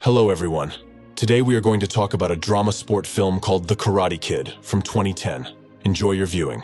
Hello everyone. Today we are going to talk about a drama sport film called The Karate Kid from 2010. Enjoy your viewing.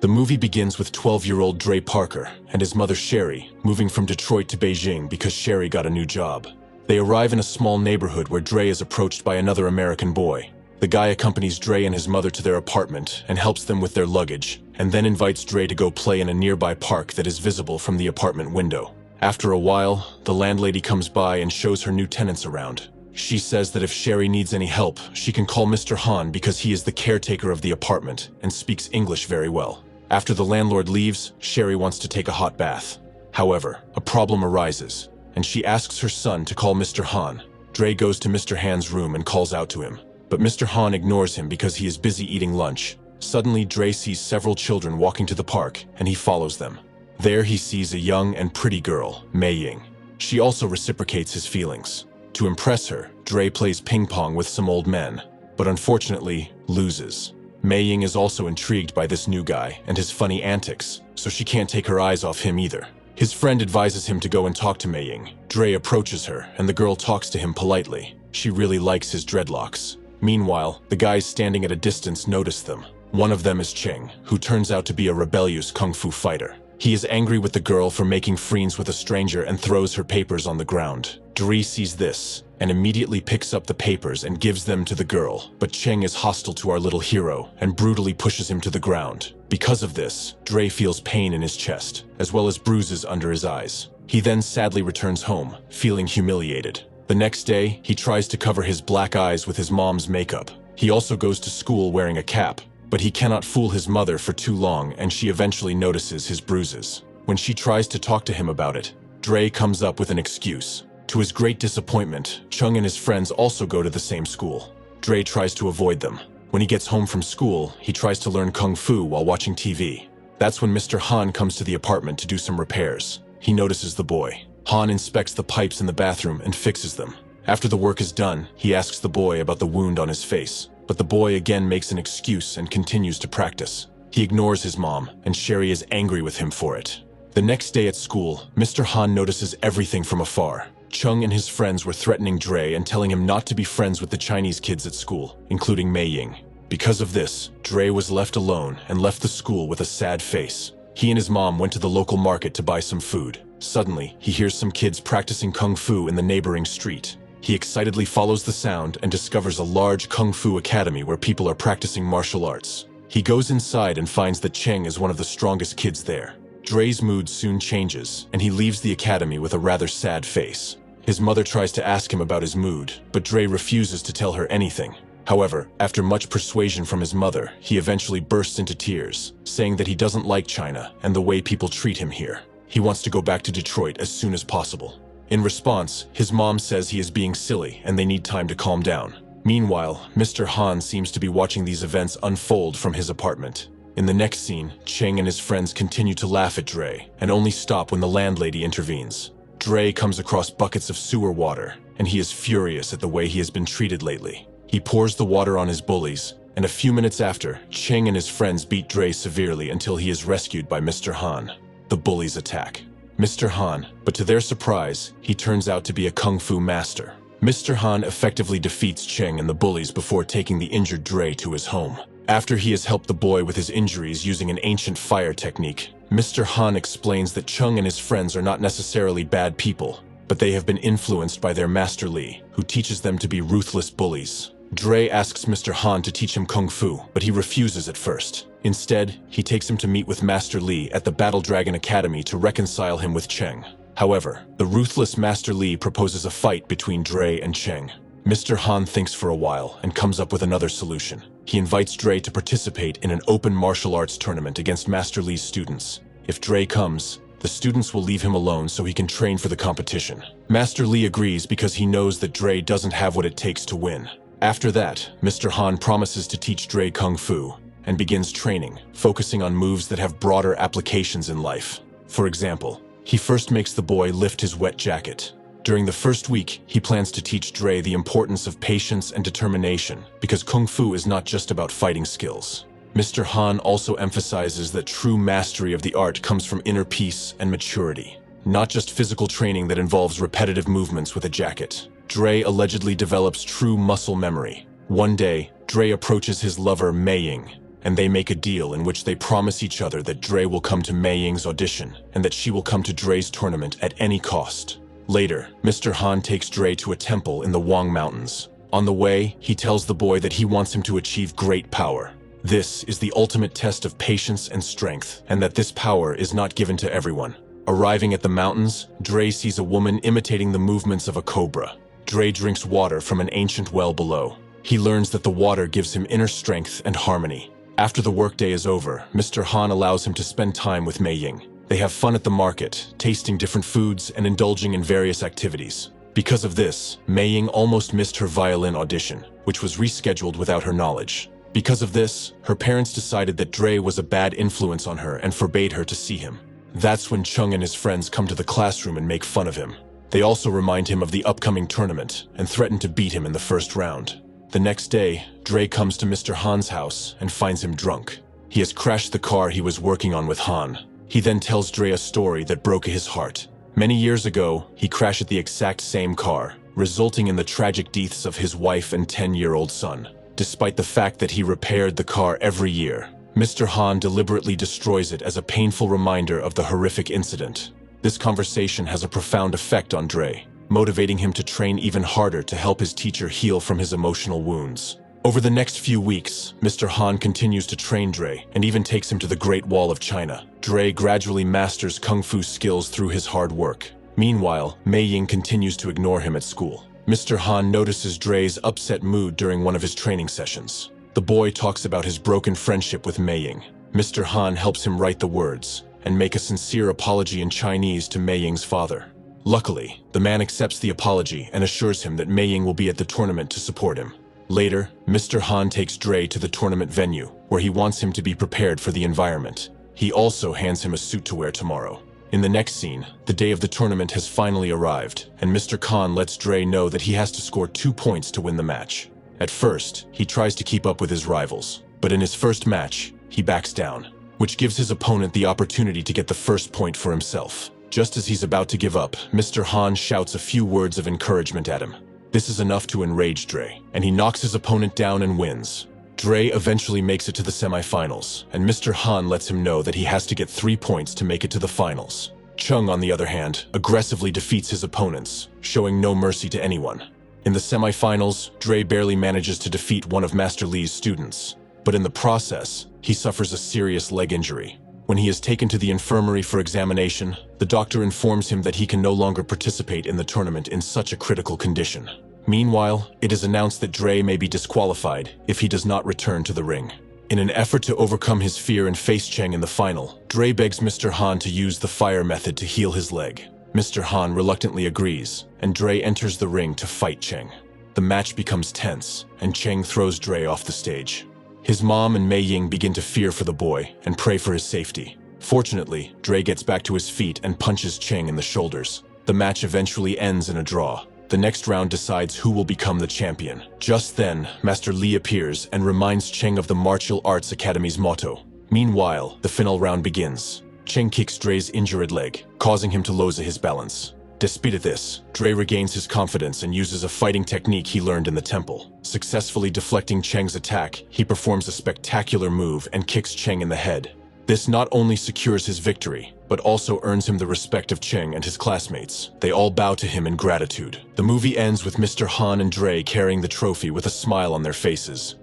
The movie begins with 12-year-old Dre Parker and his mother Sherry moving from Detroit to Beijing because Sherry got a new job. They arrive in a small neighborhood where Dre is approached by another American boy. The guy accompanies Dre and his mother to their apartment and helps them with their luggage, and then invites Dre to go play in a nearby park that is visible from the apartment window. After a while, the landlady comes by and shows her new tenants around. She says that if Sherry needs any help, she can call Mr. Han because he is the caretaker of the apartment and speaks English very well. After the landlord leaves, Sherry wants to take a hot bath. However, a problem arises, and she asks her son to call Mr. Han. Dre goes to Mr. Han's room and calls out to him, but Mr. Han ignores him because he is busy eating lunch. Suddenly, Dre sees several children walking to the park, and he follows them. There he sees a young and pretty girl, Mei Ying. She also reciprocates his feelings. To impress her, Dre plays ping pong with some old men, but unfortunately loses. Mei Ying is also intrigued by this new guy and his funny antics, so she can't take her eyes off him either. His friend advises him to go and talk to Mei Ying. Dre approaches her, and the girl talks to him politely. She really likes his dreadlocks. Meanwhile, the guys standing at a distance notice them. One of them is Cheng, who turns out to be a rebellious kung fu fighter. He is angry with the girl for making friends with a stranger and throws her papers on the ground. Dre sees this and immediately picks up the papers and gives them to the girl, but Cheng is hostile to our little hero and brutally pushes him to the ground. Because of this, Dre feels pain in his chest, as well as bruises under his eyes. He then sadly returns home, feeling humiliated. The next day, he tries to cover his black eyes with his mom's makeup. He also goes to school wearing a cap, but he cannot fool his mother for too long, and she eventually notices his bruises. When she tries to talk to him about it, Dre comes up with an excuse. To his great disappointment, Chung and his friends also go to the same school. Dre tries to avoid them. When he gets home from school, he tries to learn kung fu while watching TV. That's when Mr. Han comes to the apartment to do some repairs. He notices the boy. Han inspects the pipes in the bathroom and fixes them. After the work is done, he asks the boy about the wound on his face, but the boy again makes an excuse and continues to practice. He ignores his mom, and Sherry is angry with him for it. The next day at school, Mr. Han notices everything from afar. Chung and his friends were threatening Dre and telling him not to be friends with the Chinese kids at school, including Mei Ying. Because of this, Dre was left alone and left the school with a sad face. He and his mom went to the local market to buy some food. Suddenly, he hears some kids practicing kung fu in the neighboring street. He excitedly follows the sound and discovers a large kung fu academy where people are practicing martial arts. He goes inside and finds that Cheng is one of the strongest kids there. Dre's mood soon changes, and he leaves the academy with a rather sad face. His mother tries to ask him about his mood, but Dre refuses to tell her anything. However, after much persuasion from his mother, he eventually bursts into tears, saying that he doesn't like China and the way people treat him here. He wants to go back to Detroit as soon as possible. In response, his mom says he is being silly and they need time to calm down. Meanwhile, Mr. Han seems to be watching these events unfold from his apartment. In the next scene, Cheng and his friends continue to laugh at Dre and only stop when the landlady intervenes. Dre comes across buckets of sewer water, and he is furious at the way he has been treated lately. He pours the water on his bullies, and a few minutes after, Cheng and his friends beat Dre severely until he is rescued by Mr. Han. The bullies attack Mr. Han, but to their surprise, he turns out to be a kung fu master. Mr. Han effectively defeats Cheng and the bullies before taking the injured Dre to his home. After he has helped the boy with his injuries using an ancient fire technique, Mr. Han explains that Chung and his friends are not necessarily bad people, but they have been influenced by their Master Li, who teaches them to be ruthless bullies. Dre asks Mr. Han to teach him kung fu, but he refuses at first. Instead, he takes him to meet with Master Li at the Battle Dragon Academy to reconcile him with Cheng. However, the ruthless Master Li proposes a fight between Dre and Cheng. Mr. Han thinks for a while and comes up with another solution. He invites Dre to participate in an open martial arts tournament against Master Li's students. If Dre comes, the students will leave him alone so he can train for the competition. Master Li agrees because he knows that Dre doesn't have what it takes to win. After that, Mr. Han promises to teach Dre kung fu and begins training, focusing on moves that have broader applications in life. For example, he first makes the boy lift his wet jacket. During the first week, he plans to teach Dre the importance of patience and determination, because kung fu is not just about fighting skills. Mr. Han also emphasizes that true mastery of the art comes from inner peace and maturity, not just physical training that involves repetitive movements with a jacket. Dre allegedly develops true muscle memory. One day, Dre approaches his lover Mei Ying, and they make a deal in which they promise each other that Dre will come to Mei Ying's audition and that she will come to Dre's tournament at any cost. Later, Mr. Han takes Dre to a temple in the Wang Mountains. On the way, he tells the boy that he wants him to achieve great power. This is the ultimate test of patience and strength, and that this power is not given to everyone. Arriving at the mountains, Dre sees a woman imitating the movements of a cobra. Dre drinks water from an ancient well below. He learns that the water gives him inner strength and harmony. After the workday is over, Mr. Han allows him to spend time with Mei Ying. They have fun at the market, tasting different foods and indulging in various activities. Because of this, Mei Ying almost missed her violin audition, which was rescheduled without her knowledge. Because of this, her parents decided that Dre was a bad influence on her and forbade her to see him. That's when Chung and his friends come to the classroom and make fun of him. They also remind him of the upcoming tournament and threaten to beat him in the first round. The next day, Dre comes to Mr. Han's house and finds him drunk. He has crashed the car he was working on with Han. He then tells Dre a story that broke his heart. Many years ago, he crashed the exact same car, resulting in the tragic deaths of his wife and 10-year-old son. Despite the fact that he repaired the car every year, Mr. Han deliberately destroys it as a painful reminder of the horrific incident. This conversation has a profound effect on Dre, motivating him to train even harder to help his teacher heal from his emotional wounds. Over the next few weeks, Mr. Han continues to train Dre and even takes him to the Great Wall of China. Dre gradually masters kung fu skills through his hard work. Meanwhile, Mei Ying continues to ignore him at school. Mr. Han notices Dre's upset mood during one of his training sessions. The boy talks about his broken friendship with Mei Ying. Mr. Han helps him write the words and make a sincere apology in Chinese to Mei Ying's father. Luckily, the man accepts the apology and assures him that Mei Ying will be at the tournament to support him. Later, Mr. Han takes Dre to the tournament venue, where he wants him to be prepared for the environment. He also hands him a suit to wear tomorrow. In the next scene, the day of the tournament has finally arrived, and Mr. Khan lets Dre know that he has to score 2 points to win the match. At first, he tries to keep up with his rivals, but in his first match, he backs down, which gives his opponent the opportunity to get the first point for himself. Just as he's about to give up, Mr. Han shouts a few words of encouragement at him. This is enough to enrage Dre, and he knocks his opponent down and wins. Dre eventually makes it to the semifinals, and Mr. Han lets him know that he has to get 3 points to make it to the finals. Chung, on the other hand, aggressively defeats his opponents, showing no mercy to anyone. In the semifinals, Dre barely manages to defeat one of Master Li's students, but in the process, he suffers a serious leg injury. When he is taken to the infirmary for examination, the doctor informs him that he can no longer participate in the tournament in such a critical condition. Meanwhile, it is announced that Dre may be disqualified if he does not return to the ring. In an effort to overcome his fear and face Cheng in the final, Dre begs Mr. Han to use the fire method to heal his leg. Mr. Han reluctantly agrees, and Dre enters the ring to fight Cheng. The match becomes tense, and Cheng throws Dre off the stage. His mom and Mei Ying begin to fear for the boy and pray for his safety. Fortunately, Dre gets back to his feet and punches Cheng in the shoulders. The match eventually ends in a draw. The next round decides who will become the champion. Just then, Master Li appears and reminds Cheng of the Martial Arts Academy's motto. Meanwhile, the final round begins. Cheng kicks Dre's injured leg, causing him to lose his balance. Despite this, Dre regains his confidence and uses a fighting technique he learned in the temple. Successfully deflecting Cheng's attack, he performs a spectacular move and kicks Cheng in the head. This not only secures his victory, but also earns him the respect of Cheng and his classmates. They all bow to him in gratitude. The movie ends with Mr. Han and Dre carrying the trophy with a smile on their faces.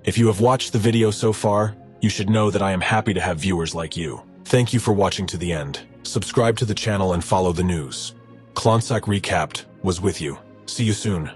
If you have watched the video so far, you should know that I am happy to have viewers like you. Thank you for watching to the end. Subscribe to the channel and follow the news. Klontsak Recapped was with you. See you soon.